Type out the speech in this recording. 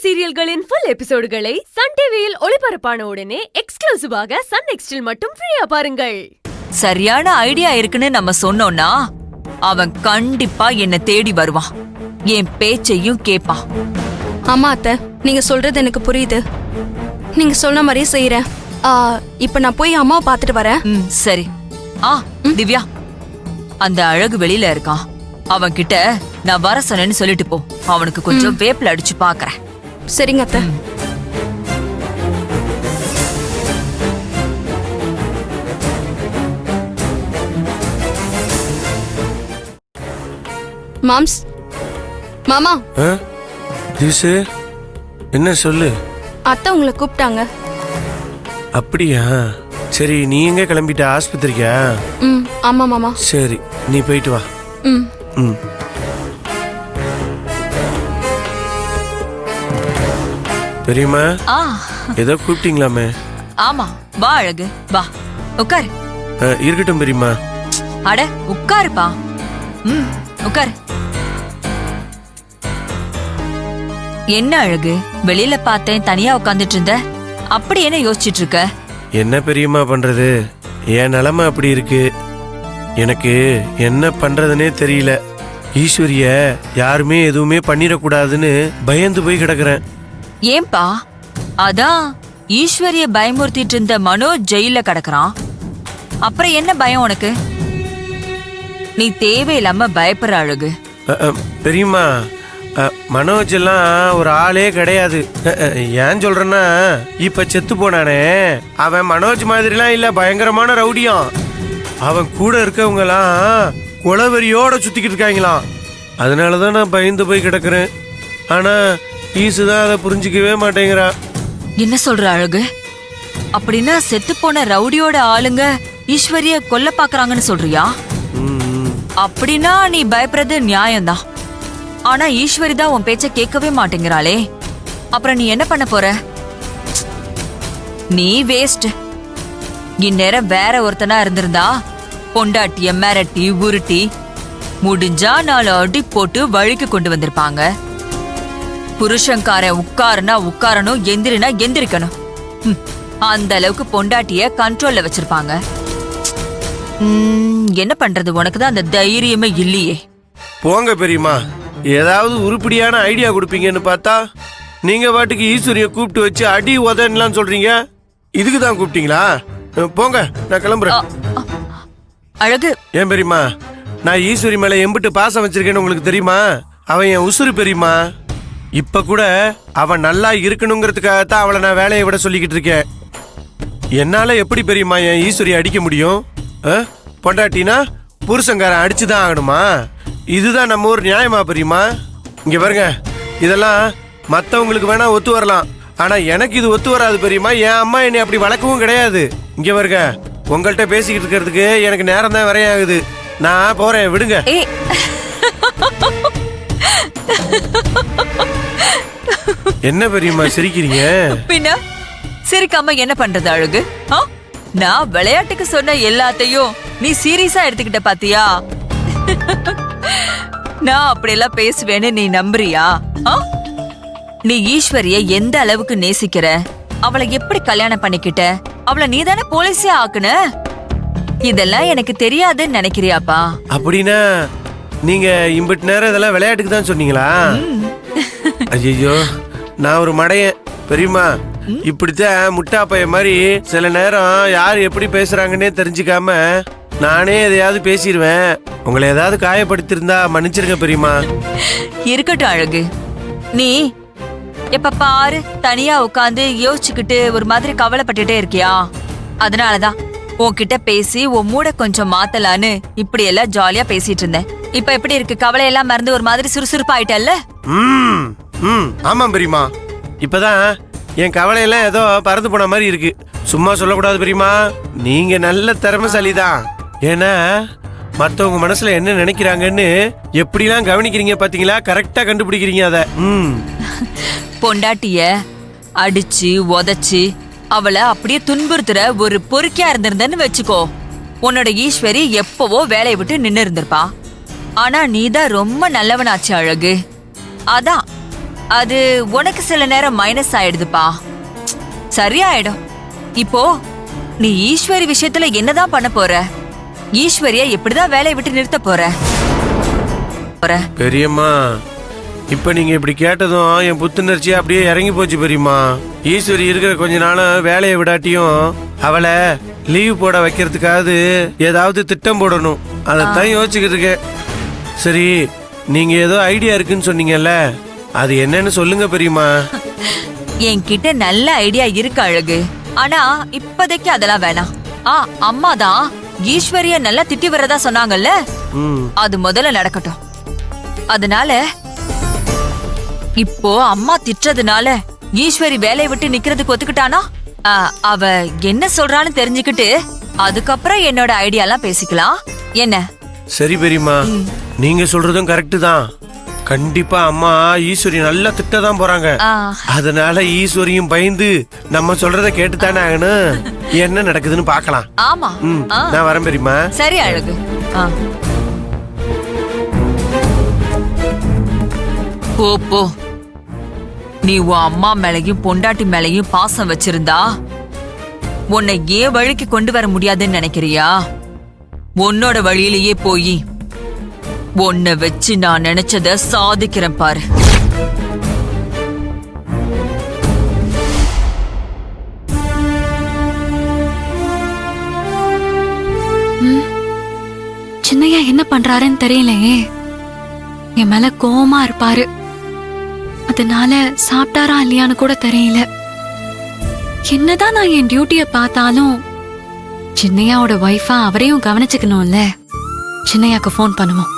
சீரியல்களின் full எபிசோடுகளை Sun டிவியில் ஒளிபரப்பான உடனே எக்ஸ்க்ளூசிவாக சன் நெக்ஸ்டில் மட்டும் ஃப்ரீயா பாருங்கள். சரியான ஐடியா இருக்குன்னு நம்ம சொன்னோம்னா அவன் கண்டிப்பா என்ன தேடி வருவான், என் பேச்சையும் கேட்பான். ஆமா அத்தை, நீங்க சொல்றது எனக்கு புரியுது. நீங்க சொன்ன மாதிரியே செய்யறேன். இப்ப நான் போய் அம்மாவை பாத்துட்டு வரேன். சரி. திவ்யா, அந்த அழகு வெளியில இருக்கான். அவன் கிட்ட நான் வர சொன்னேன்னு சொல்லிட்டு போ. அவனுக்கு கொஞ்சம் வேப்பில அடிச்சு பாக்குறேன். சரிங்க அத்தை. மாம்ஸ், மாமா. திவ்சு, என்ன சொல்லு? அத்தை உங்களை கூப்பிட்டாங்க. அப்படியா? சரி, நீ எங்க கிளம்பிட்ட? ஆஸ்பத்திரிக்கா? ஆமா மாமா. சரி, நீ போயிட்டு வா. பெரியம்மா, ஏதோ கூப்பிட்டீங்களாமே? ஆமா, வா அழகு, வா உட்காரு. இருக்கட்டும் பெரியம்மா. அட உட்காருப்பா. உட்காரு. என்ன அழகு, வெளியில பார்த்தேன் தனியா உட்கார்ந்துட்டு இருந்த, அப்படி என்ன யோசிச்சுட்டு இருக்க? என்ன பெரியம்மா பண்றது, என் நிலைமை அப்படி இருக்கு. எனக்கு என்ன பண்றதுன்னே தெரியல. ஈஸ்வரிய யாருமே எதுவுமே பண்ணிடக்கூடாதுன்னு பயந்து போய் கிடக்குறேன். ஏன்பா? அதான் ஈஸ்வரிய பயமுறுத்திட்டு இருந்த மனோஜ் ஜெயில கிடக்குறான். அப்புறம் என்ன பயம் உனக்கு? நீ தேவையில்லாம பயப்படுற அழகு. பெரியம்மா, மனோஜ் எல்லாம் ஒரு ஆளே கிடையாது. ஏன் சொல்றேன்னா, இப்ப செத்து போனானே அவன் மனோஜ் மாதிரிலாம் இல்ல, பயங்கரமான ரவுடியான். அவன் கூட இருக்கவங்க எல்லாம் குலவெறியோட சுத்திக்கிட்டு இருக்காங்களாம். அதனாலதான் நான் பயந்து போய் கிடக்குறேன். ஆனா ஈசுதான் அதை புரிஞ்சிக்கவே மாட்டேங்கிறா. என்ன சொல்ற அழகு? அப்படின்னா செத்து போன ரவுடியோட ஆளுங்க ஈஸ்வரிய கொல்ல பாக்குறாங்கன்னு சொல்றியா? அப்படின்னா நீ பயப்படுறது நியாயம்தான். ஆனா ஈஸ்வரி தான் உன் பேச்ச கேட்கவே மாட்டேங்கிறாளே, அப்புறம் நீ என்ன பண்ண போற? நீ வேஸ்ட். இந்நேரம் வேற ஒருத்தனா இருந்திருந்தா பொண்டாட்டிய மிரட்டி உருட்டி முடிஞ்சா 4 அடி போட்டு வழிக்கு கொண்டு வந்திருப்பாங்க. புருஷன்காரன் உட்காருனா உட்காரணும், எந்திரினா எந்திரிக்கணும். அந்த அளவுக்கு பொண்டாட்டிய கண்ட்ரோல்ல வச்சிருப்பாங்க. என்ன பண்றது, உனக்குதான் அந்த தைரியமே இல்லையே. போங்க பெரியம்மா, ஏதாவது உருப்படியான ஐடியா கொடுப்பீங்கன்னு பார்த்தா நீங்க பாட்டுக்கு ஈஸ்வரிய கூப்பிட்டு வச்சு அடி உதன்லாம் சொல்றீங்க. இதுக்கு தான் கூப்பிட்டீங்களா? போங்க, நான் கிளம்புறேன். அழகு. ஏன் பெரியம்மா, நான் ஈஸ்வரி மேல எம்பிட்டு பாசம் வச்சிருக்கேன்னு உங்களுக்கு தெரியுமா? அவன் என் உசுறு பெரியம்மா. இப்ப கூட அவன் நல்லா இருக்கணுங்கிறதுக்காகத்தான் அவளை நான் வேலையை விட சொல்லிக்கிட்டு இருக்கேன். என்னால எப்படி பெரியம்மா என் ஈஸ்வரியை அடிக்க முடியும்? பொண்டாட்டினா புருஷங்காரன் அடிச்சுதான் ஆகணுமா? இதுதான் நம்ம ஊர் நியாயமா பெரியம்மா? இங்க பாருங்க, இதெல்லாம் மத்தவங்களுக்கு வேணா ஒத்து வரலாம், ஆனா எனக்கு இது ஒத்து வராது பெரியம்மா. என் அம்மா என்னை அப்படி வளர்க்கவும் கிடையாது. இங்க பாருங்க, உங்கள்கிட்ட பேசிக்கிட்டு இருக்கிறதுக்கு எனக்கு நேரம் தான் வரையாகுது. நான் போறேன், விடுங்க. என்ன பெரியம்மா சிரிக்கிறீங்க? பின்ன சிரிக்காம என்ன பண்றது அழகு? நான் விளையாட்டுக்கு சொன்ன எல்லாத்தையும் நீ சீரியஸா எடுத்துக்கிட்ட பாத்தியா? நான் அப்படியெல்லாம் பேசுவேன்னு நீ நம்புறியா? நீ ஈஸ்வரிய எந்த அளவுக்கு நேசிக்கிற, அவளை எப்படி கல்யாணம் பண்ணிக்கிட்ட, அவளை நீதானே போலீஸே ஆக்குன, இதெல்லாம் எனக்கு தெரியாதுன்னு நினைக்கிறியாப்பா? அப்படின்னா நீங்க இம்பிட்டு நேரம் இதெல்லாம் விளையாட்டுக்கு தான் சொன்னீங்களா? ஐயோ, நான் ஒரு மடையன் பெரியம்மா. இப்படித்தான் முட்டா பைய மாதிரி சில நேரம் யார் எப்படி பேசுறாங்கன்னே தெரிஞ்சுக்காம நானே எதையாவது பேசிடுவேன். உங்களை ஏதாவது காயப்படுத்திருந்தா மன்னிச்சிருங்க பெரியம்மா. இருக்கட்டும் அழகு, நீ எப்ப பாரு தனியா உட்காந்து யோசிச்சுக்கிட்டு ஒரு மாதிரி கவலைப்பட்டுட்டே இருக்கியா? அதனாலதான் உன்கிட்ட பேசி உன் மூட கொஞ்சம் மாத்தலான்னு இப்படி எல்லாம் ஜாலியா பேசிட்டு இருந்தேன். இப்ப எப்படி இருக்கு? கவலையெல்லாம் மறந்து ஒரு மாதிரி சுறுசுறுப்பாயிட்டல்ல? ஆமா பெரியம்மா, இப்பதான் என் கவலையெல்லாம் ஏதோ பறந்து போன மாதிரி இருக்கு. சும்மா சொல்லக்கூடாது பெரியம்மா, நீங்க நல்ல திறமைசாலிதான். ஏன்னா மத்தவங்க மனசுல என்ன நினைக்கிறாங்கன்னு எப்படிலாம் கவனிக்கிறீங்க பாத்தீங்களா? கரெக்டா கண்டுபிடிக்கிறீங்க அத. பொண்டாட்டிய அடிச்சு உதச்சு அவளை அப்படியே துன்புறுத்துற ஒரு பொறுக்கியா இருந்திருந்தன்னு வச்சுக்கோ, உன்னோட ஈஸ்வரி எப்பவோ வேலையை விட்டு நின்னு இருந்திருப்பா. ஆனா நீதான் ரொம்ப நல்லவனாச்சு அழகு. அதான் அது உனக்கு சில நேரம் மைனஸ் ஆயிடுதுப்பா. சரியாயிடும். இப்போ நீ ஈஸ்வரி விஷயத்துல என்னதான் பண்ண போற? ஈஸ்வரியா எப்படிதான் வேலையை விட்டு நிறுத்த போற? பெரியம்மா, இப்ப நீங்க இப்படி கேட்டதும் என் புத்துணர்ச்சி அப்படியே இறங்கி போச்சு பெரியம்மா. ஈஸ்வரி இருக்கிற கொஞ்ச நாளும் வேலையை விடாட்டியும் அவளை லீவ் போட வைக்கிறதுக்காவது ஏதாவது திட்டம் போடணும். அதைத்தான் யோசிச்சுக்கிட்டு இருக்கேன். சரி, நீங்க ஏதோ ஐடியா இருக்குன்னு சொன்னீங்கல்ல, அது என்னன்னு சொல்லுங்க பெரியம்மா. என்கிட்ட நல்ல ஐடியா இருக்கு அழகு. ஆனா இப்போதைக்கு அதெல்லாம் வேணாம். அம்மா தான் ஈஸ்வரிய நல்லா திட்டி வரதா சொன்னாங்கல்ல, அது முதல்ல நடக்கட்டும். அதனால இப்போ அம்மா திட்டுறதுனால ஈஸ்வரி வேலையை விட்டு நிக்கிறதுக்கு ஒத்துக்கிட்டானா, அவ என்ன சொல்றான்னு தெரிஞ்சுக்கிட்டு அதுக்கப்புறம் என்னோட ஐடியாலாம் பேசிக்கலாம். என்ன? சரி பெரியம்மா, நீங்க சொல்றதும் கரெக்ட் தான். கண்டிப்பா அம்மா ஈஸ்வரி நல்லா திட்டதான் போறாங்க. அதனால ஈஸ்வரியும் பயந்து நம்ம சொல்றத கேட்டுத்தானே ஆகணும். என்ன நடக்குதுன்னு பாக்கலாம். ஆமா, நான் வரேன் பெரியம்மா. சரி அழகு. போ போ. நீ உன் அம்மா மேலையும் பொண்டாட்டி மேலையும் பாசம் வச்சிருந்தா உன்னை ஏன் வழிக்கு கொண்டு வர முடியாதுன்னு நினைக்கிறியா? உன்னோட வழியிலேயே போய் உன்னை வச்சு நான் நினைச்சத சாதிக்கிறேன் பாரு. சின்னையா என்ன பண்றாருன்னு தெரியலையே. என் மேல கோவமா இருப்பாரு. அதனால சாப்பிட்டாரா இல்லையான்னு கூட தெரியல. என்னதான் நான் என் டியூட்டிய பார்த்தாலும் சின்னையாவோட வைஃபா அவரையும் கவனிச்சுக்கணும்ல. சின்னையாக்கு ஃபோன் பண்ணுவோம்.